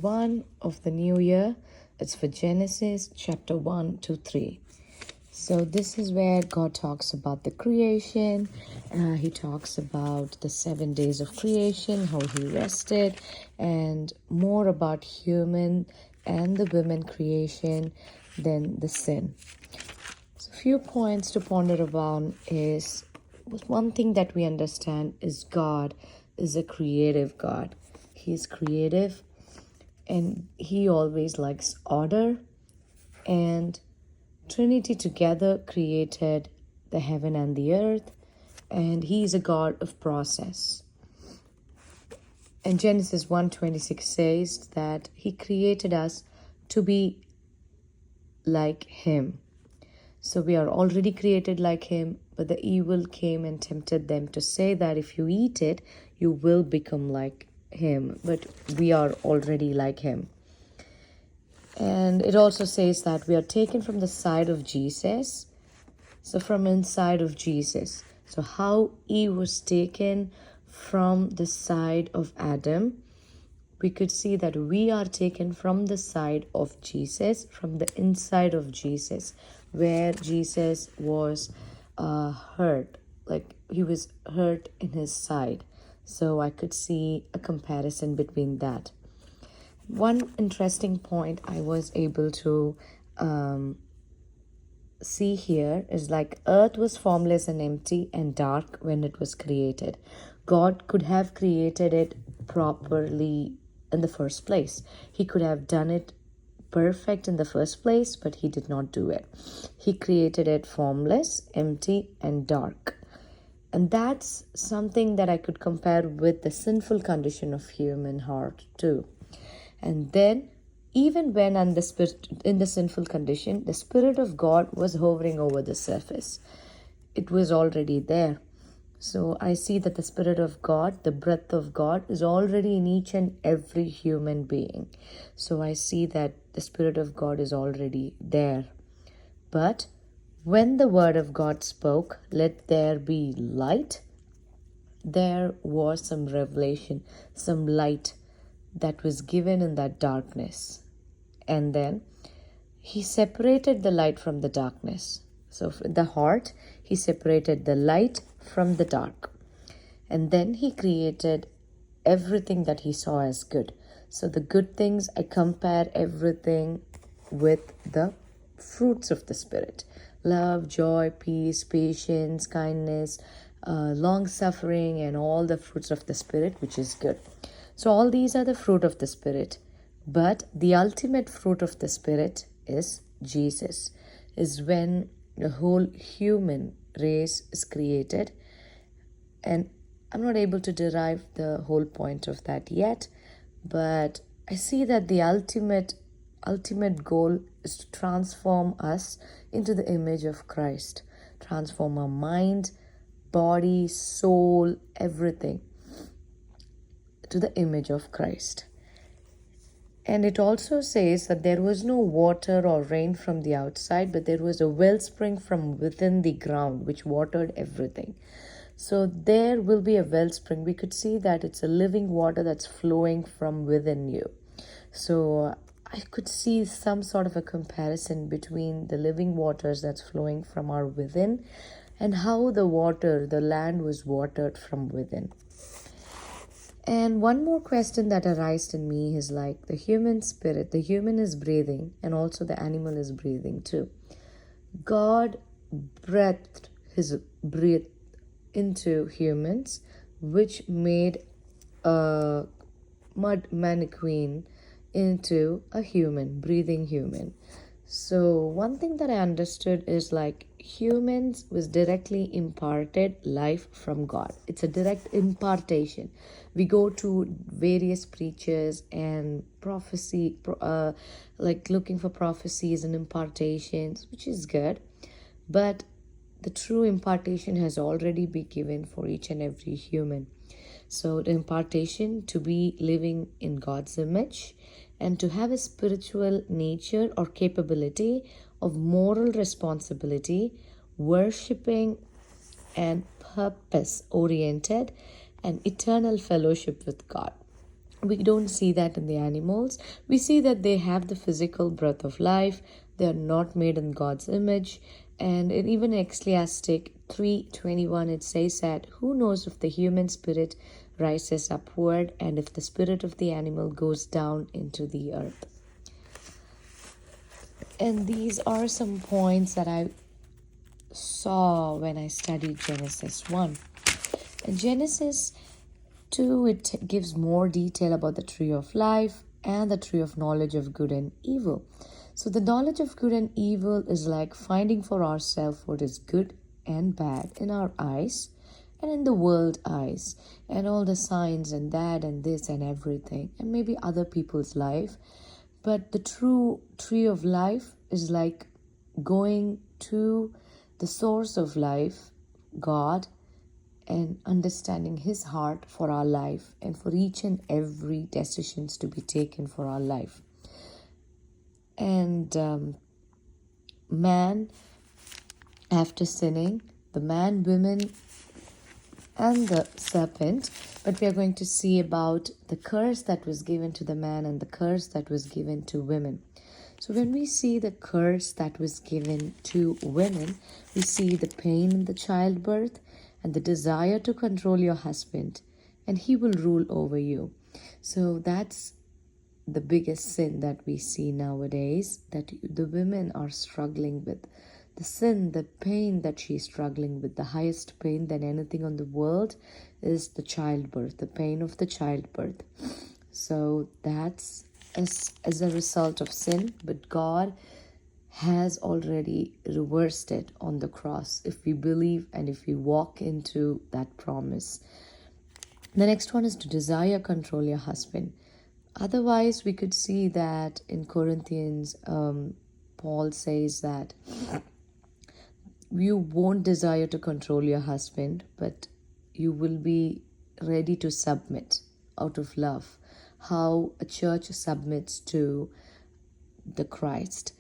1 of the new year. It's for Genesis chapter 1 to 3. So this is where God talks about the creation. He talks about the 7 days of creation, how he rested, and more about human and the women creation than the sin. So a few points to ponder upon is one thing that we understand is God is a creative God. He is creative and he always likes order, and Trinity together created the heaven and the earth, and he is a God of process. And Genesis 1:26 says that he created us to be like him. So we are already created like him, but the evil came and tempted them to say that if you eat it, you will become like him. But we are already like him. And it also says that we are taken from the side of Jesus. So from inside of Jesus. So how Eve was taken from the side of Adam, we could see that we are taken from the side of Jesus, from the inside of Jesus, where Jesus was hurt, like he was hurt in his side. So I could see a comparison between that. One interesting point I was able to see here is like earth was formless and empty and dark when it was created. God could have created it properly in the first place. He could have done it perfect in the first place, but he did not do it. He created it formless, empty, and dark. And that's something that I could compare with the sinful condition of human heart too. And then, even when in the sinful condition, the Spirit of God was hovering over the surface. It was already there. So I see that the Spirit of God, the breath of God, is already in each and every human being. So I see that the Spirit of God is already there. But when the Word of God spoke, let there be light, there was some revelation, some light that was given in that darkness. And then he separated the light from the darkness. So the heart, he separated the light from the dark. And then he created everything that he saw as good. So the good things, I compare everything with the fruits of the Spirit. Love, joy, peace, patience, kindness, long-suffering, and all the fruits of the Spirit, which is good. So all these are the fruit of the Spirit. But the ultimate fruit of the Spirit is Jesus, is when the whole human race is created. And I'm not able to derive the whole point of that yet, but I see that the ultimate goal is to transform us into the image of Christ, transform our mind, body, soul, everything to the image of Christ. And it also says that there was no water or rain from the outside, but there was a wellspring from within the ground which watered everything. So there will be a wellspring. We could see that it's a living water that's flowing from within you. So I could see some sort of a comparison between the living waters that's flowing from our within and how the land was watered from within. And one more question that arises in me is like the human spirit, the human is breathing and also the animal is breathing too. God breathed his breath into humans, which made a mud mannequin into a human, breathing human. So one thing that I understood is like humans was directly imparted life from God. It's a direct impartation. We go to various preachers and prophecy, like looking for prophecies and impartations, which is good. But the true impartation has already been given for each and every human. So the impartation to be living in God's image and to have a spiritual nature or capability of moral responsibility, worshipping and purpose oriented and eternal fellowship with God. We don't see that in the animals. We see that they have the physical breath of life. They are not made in God's image. And in even Ecclesiastic 3:21, it says that who knows if the human spirit rises upward and if the spirit of the animal goes down into the earth. And these are some points that I saw when I studied Genesis 1. In Genesis 2, it gives more detail about the tree of life and the tree of knowledge of good and evil. So the knowledge of good and evil is like finding for ourselves what is good and bad in our eyes and in the world eyes, and all the signs and that and this and everything, and maybe other people's life. But the true tree of life is like going to the source of life, God, and understanding His heart for our life and for each and every decisions to be taken for our life. And man, after sinning, the man, women, and the serpent, but we are going to see about the curse that was given to the man and the curse that was given to women. So when we see the curse that was given to women, we see the pain in the childbirth and the desire to control your husband, and he will rule over you. So that's the biggest sin that we see nowadays, that the women are struggling with. The sin, the pain that she's struggling with, the highest pain than anything on the world is the childbirth, the pain of the childbirth. So that's as a result of sin, but God has already reversed it on the cross if we believe and if we walk into that promise. The next one is to desire control your husband. Otherwise, we could see that in Corinthians, Paul says that you won't desire to control your husband, but you will be ready to submit out of love. How a church submits to the Christ.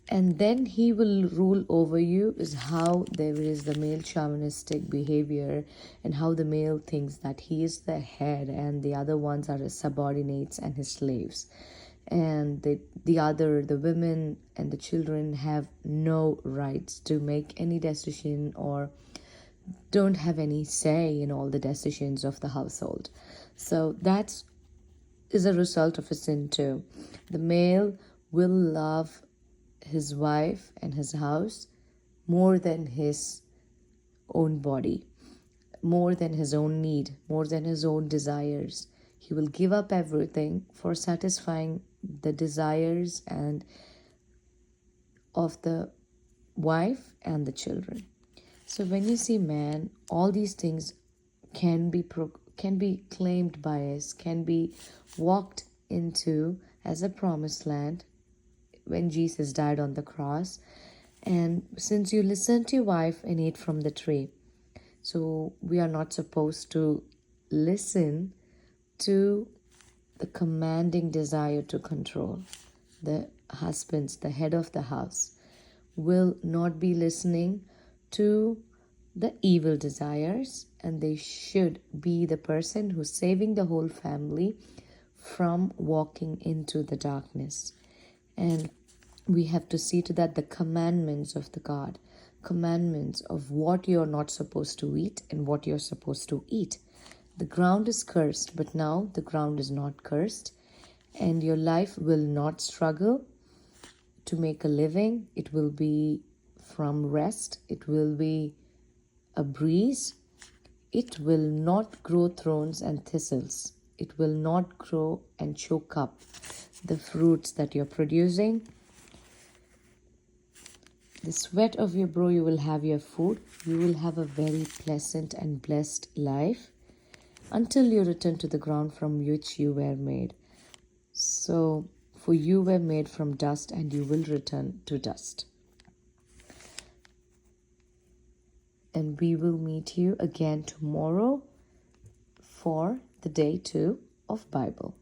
And then he will rule over you is how there is the male chauvinistic behavior and how the male thinks that he is the head and the other ones are his subordinates and his slaves. And the women and the children have no rights to make any decision or don't have any say in all the decisions of the household. So that is a result of a sin too. The male will love his wife and his house more than his own body, more than his own need, more than his own desires. He will give up everything for satisfying the desires and of the wife and the children. So when you see man, all these things can be claimed by us, can be walked into as a promised land when Jesus died on the cross. And since you listened to your wife and ate from the tree, so we are not supposed to listen to the commanding desire to control. The husbands, the head of the house, will not be listening to the evil desires, and they should be the person who's saving the whole family from walking into the darkness. And we have to see to that the commandments of the God, commandments of what you're not supposed to eat and what you're supposed to eat. The ground is cursed, but now the ground is not cursed, and your life will not struggle to make a living. It will be from rest. It will be a breeze. It will not grow thorns and thistles. It will not grow and choke up the fruits that you're producing. The sweat of your brow, you will have your food. You will have a very pleasant and blessed life until you return to the ground from which you were made. So, for you were made from dust and you will return to dust. And we will meet you again tomorrow for the day 2 of Bible.